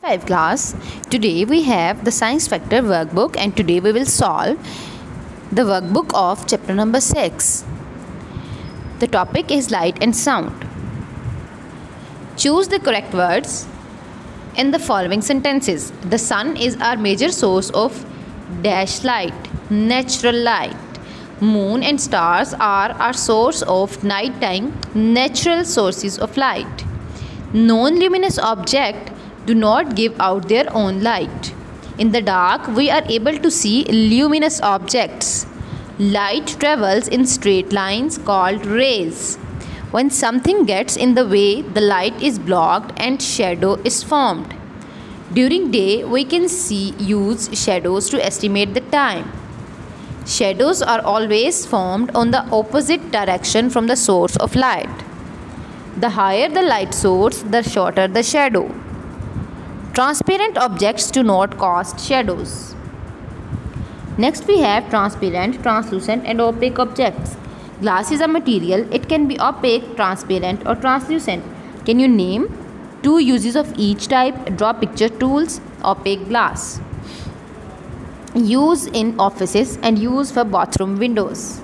5 class. Today we have the science factor workbook and today we will solve the workbook of chapter number 6. The topic is light and sound. Choose the correct words in the following sentences. The sun is our major source of dash light, natural light. Moon and stars are our source of nighttime, natural sources of light. Non-luminous objects do not give out their own light. In the dark, we are able to see luminous objects. Light travels in straight lines called rays. When something gets in the way, the light is blocked and shadow is formed. During day, we can use shadows to estimate the time. Shadows are always formed on the opposite direction from the source of light. The higher the light source, the shorter the shadow. Transparent objects do not cast shadows. Next we have transparent, translucent and opaque objects. Glass is a material. It can be opaque, transparent or translucent. Can you name 2 uses of each type? Draw picture tools. Opaque glass. Use in offices and use for bathroom windows.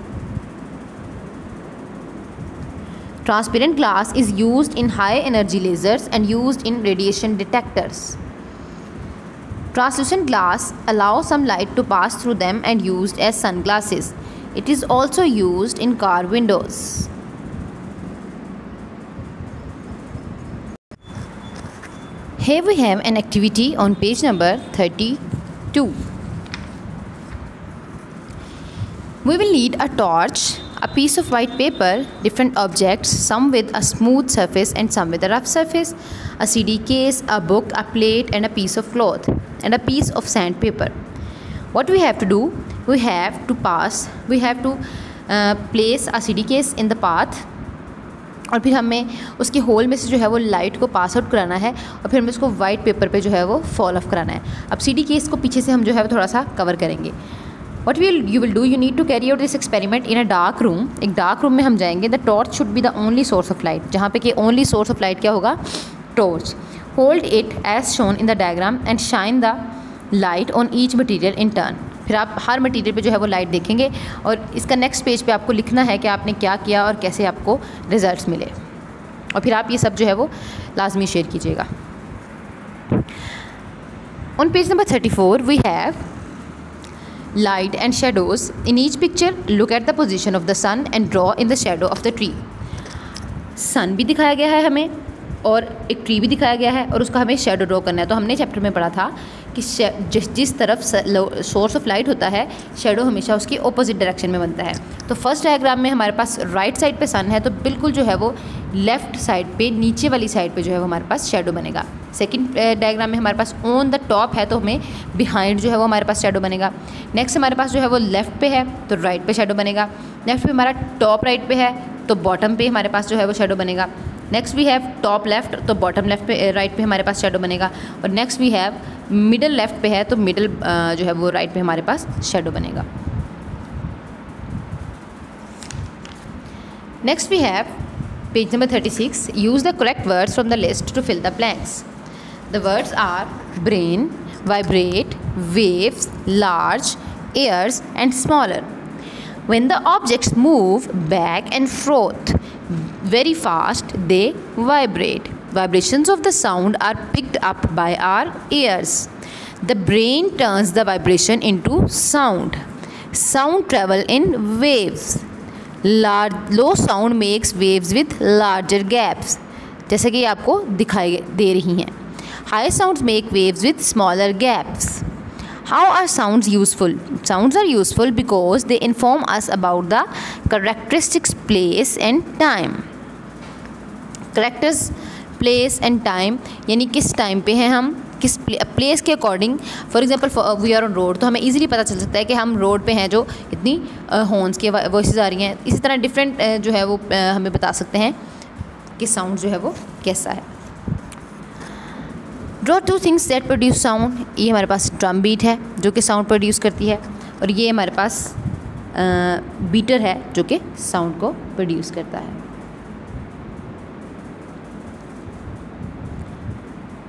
Transparent glass is used in high energy lasers and used in radiation detectors. Translucent glass allows some light to pass through them and used as sunglasses. It is also used in car windows. Here we have an activity on page number 32. We will need a torch, a piece of white paper, different objects, some with a smooth surface and some with a rough surface, a CD case, a book, a plate and a piece of cloth and a piece of sandpaper. What we have to do? We have to place a CD case in the path और फिर हमें उसके whole में से जो है वो light को पास आउट कराना है और फिर हमें उसको वाइट पेपर पे जो है वो फॉल ऑफ कराना है. अब CD केस को पीछे से हम जो है थोड़ा सा कवर करेंगे. What you will do, you need to carry out this experiment in a dark room. एक डार्क रूम में हम जाएंगे. The torch should be the only source of light. जहाँ पे कि only source of light क्या होगा? Torch. Hold it as shown in the diagram and shine the light on each material in turn. फिर आप हर मटीरियल पे जो है वो लाइट देखेंगे और इसका नेक्स्ट पेज पे आपको लिखना है कि आपने क्या किया और कैसे आपको रिजल्ट्स मिले और फिर आप ये सब जो है वो लाजमी शेयर कीजिएगा. On page number 34 we have light and shadows. In each picture, look at the position of the sun and draw in the shadow of the tree. सन भी दिखाया गया है हमें और एक ट्री भी दिखाया गया है और उसका हमें शेडो ड्रॉ करना है. तो हमने चैप्टर में पढ़ा था कि जिस तरफ सोर्स ऑफ लाइट होता है, शेडो हमेशा उसकी ऑपोजिट डायरेक्शन में बनता है. तो फर्स्ट डायग्राम में हमारे पास राइट साइड पे सन है तो बिल्कुल जो है वो लेफ़्ट साइड पे, नीचे वाली साइड पे जो है वो हमारे पास शेडो बनेगा. सेकंड डायग्राम में हमारे पास ऑन द टॉप है तो हमें बिहाइंड जो है वो हमारे पास शेडो बनेगा. नेक्स्ट हमारे पास जो है वो लेफ़्ट पे है तो राइट पे शेडो बनेगा. नेक्स्ट पे हमारा टॉप राइट पे है तो बॉटम पे हमारे पास जो है वो शेडो बनेगा. Next we have top left तो बॉटम लेफ़्ट पे राइट पे हमारे पास शेडो बनेगा. और next we have middle left पे है तो मिडल जो है वो राइट पे हमारे पास शेडो बनेगा. Next we have page number 36. Use the correct words from the list to fill the blanks. The words are brain, vibrate, waves, large, ears and smaller. When the objects move back and forth very fast, they vibrate. Vibrations of the sound are picked up by our ears. The brain turns the vibration into sound. Sound travel in waves. Low sound makes waves with larger gaps. जैसे कि आपको दिखाई दे रही हैं. High sounds make waves with smaller gaps. How are sounds useful? Sounds are useful because they inform us about the characteristics, place and time. Characters, place and time यानी किस time पे हैं हम, किस प्लेस के according. For example we are on road तो हमें easily पता चल सकता है कि हम रोड पे हैं जो इतनी हॉर्न्स के वॉइसेस आ रही हैं. इसी तरह डिफरेंट जो है वो हमें बता सकते हैं कि साउंड जो है वो कैसा है. Draw 2 things that produce sound. ये हमारे पास ड्रम बीट है जो कि साउंड प्रोड्यूस करती है और ये हमारे पास बीटर है जो कि साउंड को प्रोड्यूस करता है.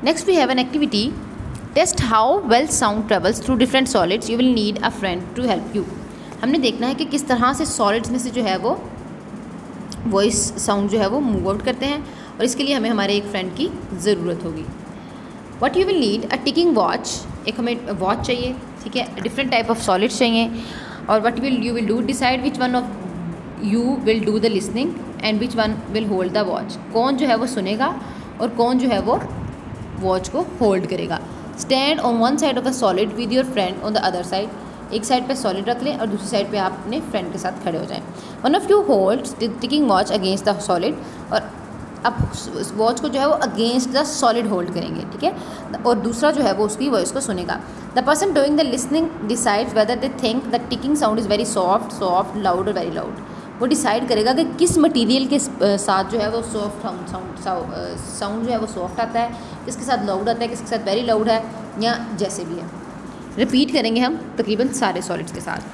Next we have an activity. Test how well sound travels through different solids, you will need a friend to help you. हमने देखना है कि किस तरह से सॉलिड्स में से जो है वो वॉइस साउंड जो है वो मूव आउट करते हैं, और इसके लिए हमें हमारे एक फ्रेंड की ज़रूरत होगी। What you will need a ticking watch, एक हमें वॉच चाहिए, ठीक है, डिफरेंट टाइप ऑफ सॉलिड्स चाहिए। और what you will do, decide which one of you will do the listening and which one will hold the watch. कौन जो है वो सुनेगा और कौन जो है वो वॉच को होल्ड करेगा। Stand on one side of a solid with your friend on the other side, एक साइड पे सॉलिड रख लें और दूसरी साइड पे आप अपने फ्रेंड के साथ खड़े हो जाएं। One of you holds ticking watch against the solid, और आप वॉच को जो है वो अगेंस्ट द सॉलिड होल्ड करेंगे, ठीक है, और दूसरा जो है वो उसकी वॉइस को सुनेगा। The person doing the listening decides whether they think the ticking sound is very soft, loud और वेरी लाउड। वो डिसाइड करेगा कि किस मटेरियल के साथ जो है वो सॉफ्ट साउंड जो है वो सॉफ्ट आता है, किसके साथ लाउड आता है, किसके साथ वेरी लाउड है, या जैसे भी है। रिपीट करेंगे हम तकरीबन सारे सॉलिड्स के साथ।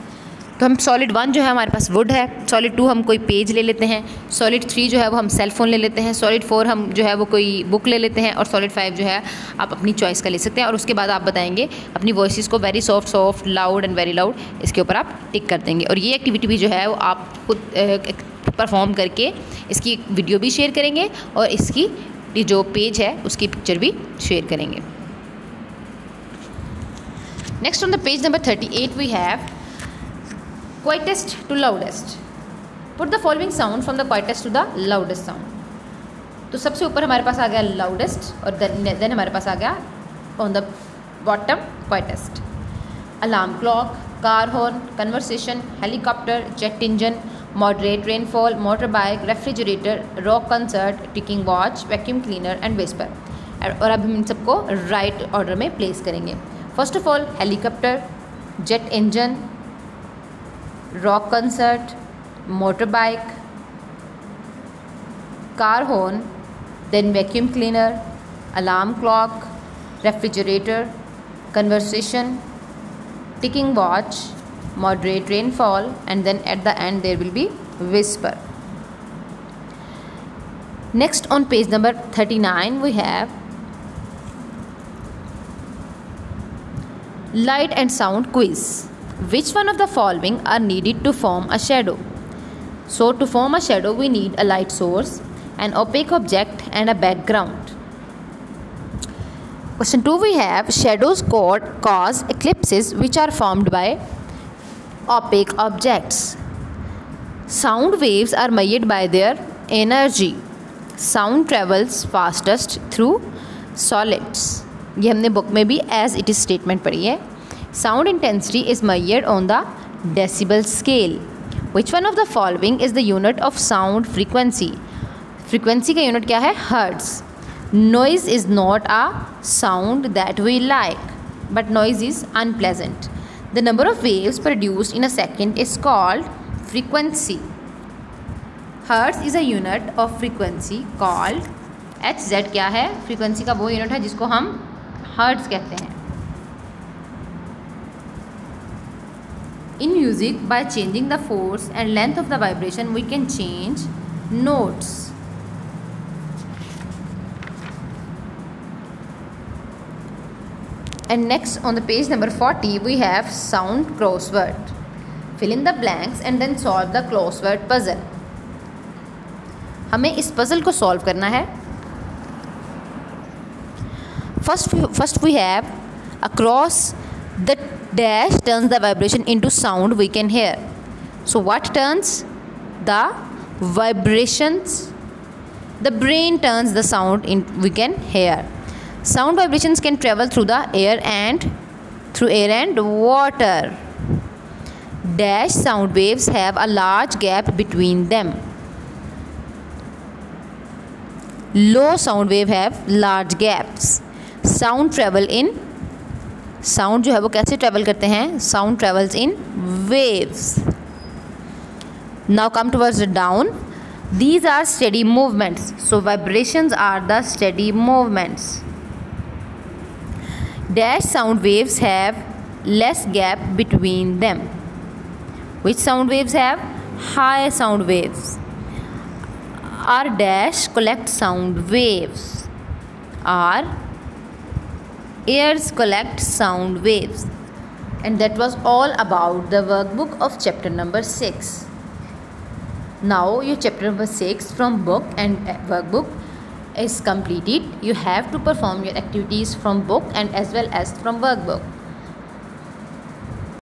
तो हम सॉलिड 1 जो है हमारे पास वुड है, सॉलिड 2 हम कोई पेज ले लेते हैं, सॉलिड 3 जो है वो हम सेल फ़ोन ले लेते हैं, सॉलिड 4 हम जो है वो कोई बुक ले लेते हैं, और सॉलिड 5 जो है आप अपनी चॉइस का ले सकते हैं। और उसके बाद आप बताएंगे अपनी वॉइस को very soft, loud and very loud, इसके ऊपर आप टिक कर देंगे। और ये एक्टिविटी भी जो है वो आप खुद परफॉर्म करके इसकी वीडियो भी शेयर करेंगे और इसकी जो पेज है उसकी पिक्चर भी शेयर करेंगे। Next on the page number 38 we have quietest to loudest. Put the following sound from the quietest to the loudest sound. तो सबसे ऊपर हमारे पास आ गया loudest और then हमारे पास आ गया on the bottom quietest. Alarm clock, car horn, conversation, helicopter, jet engine, moderate rainfall, motorbike, refrigerator, rock concert, ticking watch, vacuum cleaner and whisper. और अब हम इन सबको right order में place करेंगे। First of all, helicopter, jet engine, rock concert, motorbike, car horn, then vacuum cleaner, alarm clock, refrigerator, conversation, ticking watch, moderate rainfall, and then at the end there will be whisper. Next on page number 39 we have light and sound quiz. Which one of the following are needed to form a shadow? So to form a shadow we need a light source, an opaque object and a background. Question 2 we have shadows cause eclipses which are formed by opaque objects. Sound waves are measured by their energy. Sound travels fastest through solids. ये हमने book में भी as it is statement पढ़ी है। Sound intensity is measured on the decibel scale. Which one of the following is the unit of sound frequency? Frequency का unit क्या है? Hertz. Noise is not a sound that we like, but noise is unpleasant. The number of waves produced in a second is called frequency. Hertz is a unit of frequency called HZ क्या है? Frequency का वो unit है जिसको हम hertz कहते हैं। In music by changing the force and length of the vibration we can change notes. And next on the page number 40 we have sound crossword. Fill in the blanks and then solve the crossword puzzle. हमें इस puzzle को solve करना है। First we have across the dash turns the vibration into sound we can hear. So what turns? The vibrations. The brain turns the sound in we can hear. Sound vibrations can travel through the air and water. Dash sound waves have a large gap between them. Low sound wave have large gaps. Sound travel in sound जो है वो कैसे travel करते हैं? Sound travels in waves. Now come towards the down. These are steady movements. So vibrations are the steady movements. Dash sound waves have less gap between them. Which sound waves have? High sound waves. R dash collect sound waves. R Ears collect sound waves. And that was all about the workbook of chapter number 6. Now your chapter number 6 from book and workbook is completed. You have to perform your activities from book and as well as from workbook.